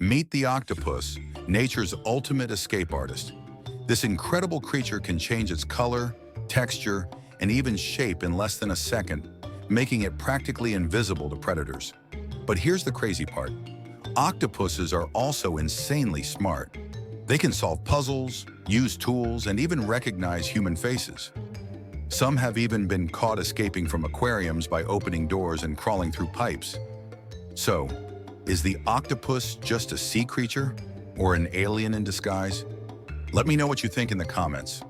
Meet the octopus, nature's ultimate escape artist. This incredible creature can change its color, texture, and even shape in less than a second, making it practically invisible to predators. But here's the crazy part. Octopuses are also insanely smart. They can solve puzzles, use tools, and even recognize human faces. Some have even been caught escaping from aquariums by opening doors and crawling through pipes. So, is the octopus just a sea creature or an alien in disguise? Let me know what you think in the comments.